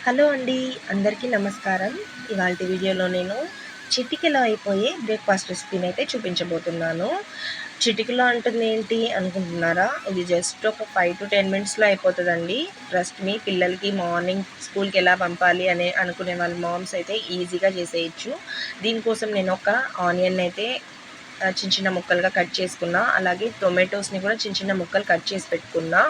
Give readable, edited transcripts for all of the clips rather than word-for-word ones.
Hello అండి, అందరికీ నమస్కారం. ఇవాల్టి వీడియోలో నేను చిటికెలో అయిపోయే బ్రేక్‌ఫాస్ట్ రెసిపీని అయితే చూపించబోతున్నాను. చిటికెలో అంటుంది ఏంటి అనుకుంటున్నారా? ఇది జస్ట్ ఒక 5-10 మినిట్స్‌లో అయిపోతదండి. ట్రస్ట్ మీ, పిల్లలకి మార్నింగ్ స్కూల్‌కి ఎలా పంపాలి అనుకునే వాళ్ళ మామ్స్ అయితే ఈజీగా చేసేయొచ్చు. దీనికోసం నేను ఒక ఆనియన్ అయితే చిన్న చిన్న ముక్కలుగా కట్ చేసుకున్నా. అలాగే టొమాటోస్‌ని కూడా చిన్న చిన్న ముక్కలు కట్ చేసి పెట్టుకున్నా.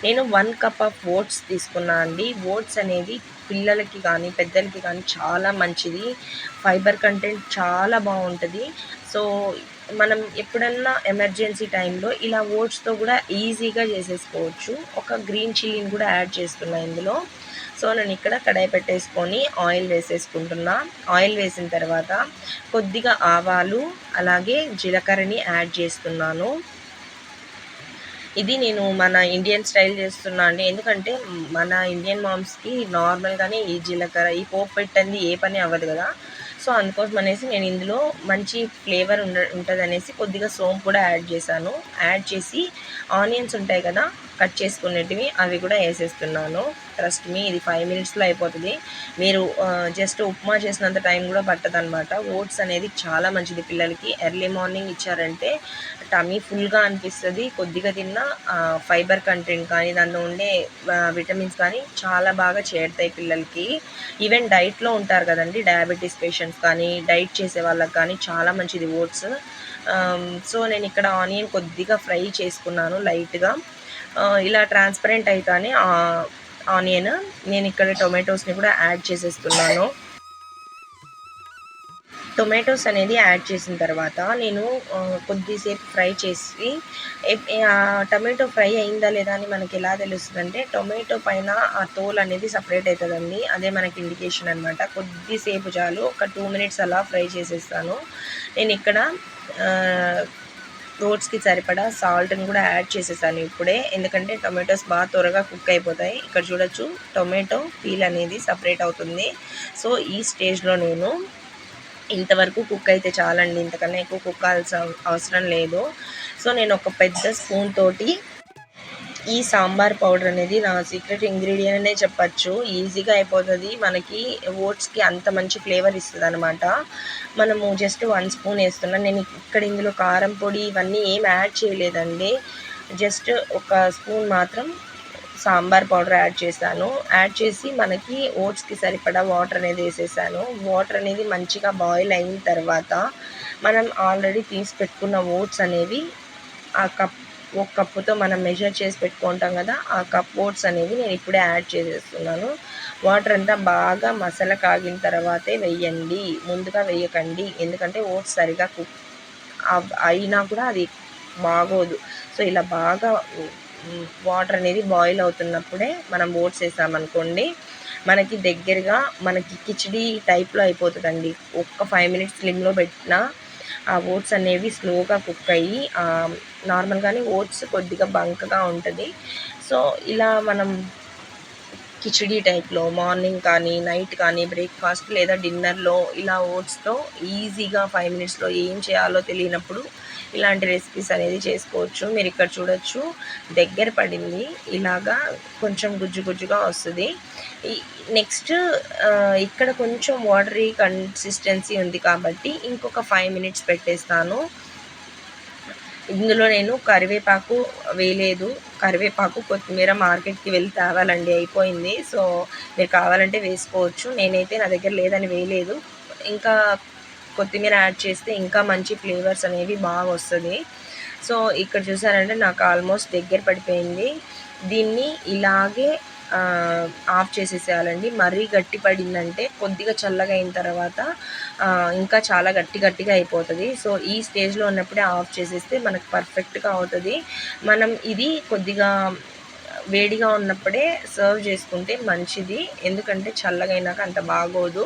నేను 1 కప్ ఆఫ్ ఓట్స్ తీసుకున్నా అండి. ఓట్స్ అనేది పిల్లలకి కానీ, పెద్దలకి కానీ చాలా మంచిది. ఫైబర్ కంటెంట్ చాలా బావుంటది. సో, మనం ఎప్పుడన్నా ఎమర్జెన్సీ టైంలో ఇలా ఓట్స్‌తో కూడా ఈజీగా చేసేసుకోవచ్చు. ఒక గ్రీన్ చిల్లీని కూడా యాడ్ చేస్తున్నా ఇందులో. సో, నేను ఇక్కడ కడాయి పెట్టేసుకొని ఆయిల్ వేసేసుకుంటున్నా. ఆయిల్ వేసిన తర్వాత కొద్దిగా ఆవాలు, అలాగే జీలకర్రని యాడ్ చేస్తున్నాను. ఇది నేను మన ఇండియన్ స్టైల్ చేస్తున్నా అండి. ఎందుకంటే మన ఇండియన్ మామ్స్‌కి నార్మల్‌గానే ఈ జీలకర్ర, ఈ పోపు పెట్టంది ఏ పని అవ్వదు కదా! సో, అందుకోసం అనేసి నేను ఇందులో మంచి ఫ్లేవర్ ఉంటదనేసి కొద్దిగా సోంపు కూడా యాడ్ చేశాను. యాడ్ చేసి ఆనియన్స్ ఉంటాయి కదా! కట్ చేసుకునేటివి అవి కూడా ఏసేస్తున్నాను. ట్రస్ట్ మీ, ఇది 5 మినిట్స్‌లో అయిపోతది. మీరు జస్ట్ ఉప్మా చేసినంత టైం కూడా పట్టదనమాట. ఓట్స్ అనేది చాలా మంచిది పిల్లలకి. ఎర్లీ మార్నింగ్ ఇచ్చారంటే టమ్మీ ఫుల్‌గా అనిపిస్తది. కొద్దిగా తిన్నా ఫైబర్ కంటెంట్ కానీ, దాంట్లో ఉండే విటమిన్స్ కానీ చాలా బాగా చేరుతాయి పిల్లలకి. ఈవెన్ డైట్‌లో ఉంటారు కదండీ! డయాబెటిస్ పేషెంట్స్ కానీ, డైట్ చేసే వాళ్ళకి కానీ చాలా మంచిది ఓట్స్. సో, నేనిక్కడ ఆనియన్ కొద్దిగా ఫ్రై చేసుకున్నాను లైట్‌గా. ఇలా ట్రాన్స్‌పరెంట్ అయితానే ఆనియన్ నేనిక్కడ టొమాటోస్‌ని కూడా యాడ్ చేసేస్తున్నాను. టొమాటోస్ అనేది యాడ్ చేసిన తర్వాత నేను కొద్దిసేపు ఫ్రై చేసి టొమాటో ఫ్రై అయిందా లేదా అని మనకి ఎలా తెలుస్తుందంటే, టొమాటో పైన ఆ తోలు అనేది సపరేట్ అవుతుందండి. అదే మనకి ఇండికేషన్ అనమాట. కొద్దిసేపు చాలు, ఒక 2 మినిట్స్ అలా ఫ్రై చేసేస్తాను. నేను ఇక్కడ ఓట్స్‌కి సరిపడా సాల్ట్‌ని కూడా యాడ్ చేసేసాను ఇప్పుడే. ఎందుకంటే టొమాటోస్ బాగా త్వరగా కుక్ అయిపోతాయి. ఇక్కడ చూడొచ్చు, టొమాటో పీల్ అనేది సపరేట్ అవుతుంది. సో, ఈ స్టేజ్‌లో నేను ఇంతవరకు కుక్ అయితే చాలండి. ఇంతకన్నా ఎక్కువ కుక్ కావాల్సిన అవసరం లేదు. సో, నేను ఒక పెద్ద స్పూన్ తోటి ఈ సాంబార్ పౌడర్ అనేది నా సీక్రెట్ ఇంగ్రీడియంట్ అనే చెప్పచ్చు. ఈజీగా అయిపోతుంది. మనకి ఓట్స్‌కి అంత మంచి ఫ్లేవర్ ఇస్తదనమాట. మనము జస్ట్ 1 స్పూన్ వేస్తున్నాను. నేను ఇక్కడ ఇందులో కారం పొడి ఇవన్నీ ఏం యాడ్ చేయలేదండి. జస్ట్ ఒక స్పూన్ మాత్రం సాంబార్ పౌడర్ యాడ్ చేశాను. యాడ్ చేసి మనకి ఓట్స్‌కి సరిపడా వాటర్ అనేది వేసేసాను. వాటర్ అనేది మంచిగా బాయిల్ అయిన తర్వాత మనం ఆల్రెడీ తీసి పెట్టుకున్న ఓట్స్ అనేవి ఒక కప్పుతో మనం మెజర్ చేసి పెట్టుకుంటాం కదా! ఆ కప్ ఓట్స్ అనేవి నేను ఇప్పుడే యాడ్ చేసేస్తున్నాను. వాటర్ అంతా బాగా మసల కాగిన తర్వాతే వెయ్యండి. ముందుగా వేయకండి. ఎందుకంటే ఓట్స్ సరిగా కుక్ అయినా కూడా అది బాగోదు. సో, ఇలా బాగా వాటర్ అనేది బాయిల్ అవుతున్నప్పుడే మనం ఓట్స్ వేసామనుకోండి, మనకి దగ్గరగా మనకి కిచిడీ టైప్‌లో అయిపోతుందండి. ఒక్క 5 మినిట్స్ స్లిమ్‌లో పెట్టినా ఆ ఓట్స్ అనేవి స్లోగా కుక్ అయ్యి నార్మల్‌గానే ఓట్స్ కొద్దిగా బంకగా ఉంటది. సో, ఇలా మనం కిచిడీ టైప్‌లో మార్నింగ్ కానీ, నైట్ కానీ, బ్రేక్‌ఫాస్ట్ లేదా డిన్నర్‌లో ఇలా ఓట్స్‌తో ఈజీగా 5 మినిట్స్‌లో ఏం చేయాలో తెలియనప్పుడు ఇలాంటి రెసిపీస్ అనేది చేసుకోవచ్చు. మీరు ఇక్కడ చూడొచ్చు, దగ్గర పడింది. ఇలాగా కొంచెం గుజ్జు గుజ్జుగా వస్తది. ఈ నెక్స్ట్ ఇక్కడ కొంచెం వాటరీ కన్సిస్టెన్సీ ఉంది కాబట్టి ఇంకొక 5 మినిట్స్ పెట్టేస్తాను. ఇందులో నేను కరివేపాకు వేయలేదు. కరివేపాకు, కొత్తిమీర మార్కెట్‌కి వెళ్ళి తేవాలండి, అయిపోయింది. సో, మీరు కావాలంటే వేసుకోవచ్చు. నేనైతే నా దగ్గర లేదని వేయలేదు. ఇంకా కొత్తిమీర యాడ్ చేస్తే ఇంకా మంచి ఫ్లేవర్స్ అనేవి బాగొస్తది. సో, ఇక్కడ చూసారంటే నాకు ఆల్మోస్ట్ దగ్గర పడిపోయింది. దీన్ని ఇలాగే ఆఫ్ చేసేసేయాలండి. మరీ గట్టి పడిందంటే కొద్దిగా చల్లగా అయిన తర్వాత ఇంకా చాలా గట్టిగా అయిపోతది. సో, ఈ స్టేజ్‌లో ఉన్నప్పుడే ఆఫ్ చేసేస్తే మనకు పర్ఫెక్ట్‌గా అవుతది. మనం ఇది కొద్దిగా వేడిగా ఉన్నప్పుడే సర్వ్ చేసుకుంటే మంచిది. ఎందుకంటే చల్లగా అయినాక అంత బాగోదు.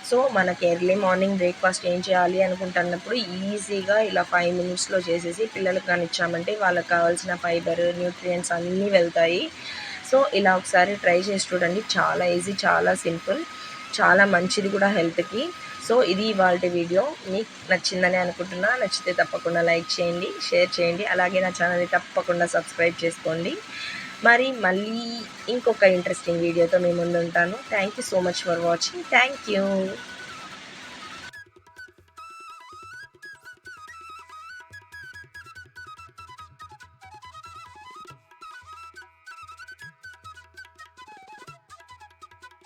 సో, మనకి ఎర్లీ మార్నింగ్ బ్రేక్‌ఫాస్ట్ ఏం చేయాలి అనుకుంటున్నప్పుడు ఈజీగా ఇలా 5 మినిట్స్‌లో చేసేసి పిల్లలకి కానీ ఇచ్చామంటే వాళ్ళకి కావాల్సిన ఫైబర్, న్యూట్రియంట్స్ అన్నీ వెళ్తాయి. సో, ఇలా ఒకసారి ట్రై చేసి చూడండి. చాలా ఈజీ, చాలా సింపుల్, చాలా మంచిది కూడా హెల్త్‌కి. సో, ఇది ఇవాల్టి వీడియో. మీకు నచ్చిందని అనుకుంటున్నా. నచ్చితే తప్పకుండా లైక్ చేయండి, షేర్ చేయండి. అలాగే నా ఛానల్‌ని తప్పకుండా సబ్స్క్రైబ్ చేసుకోండి. మరి మళ్ళీ ఇంకొక ఇంట్రెస్టింగ్ వీడియోతో మీ ముందుంటాను. Thank you so much for watching. Thank you.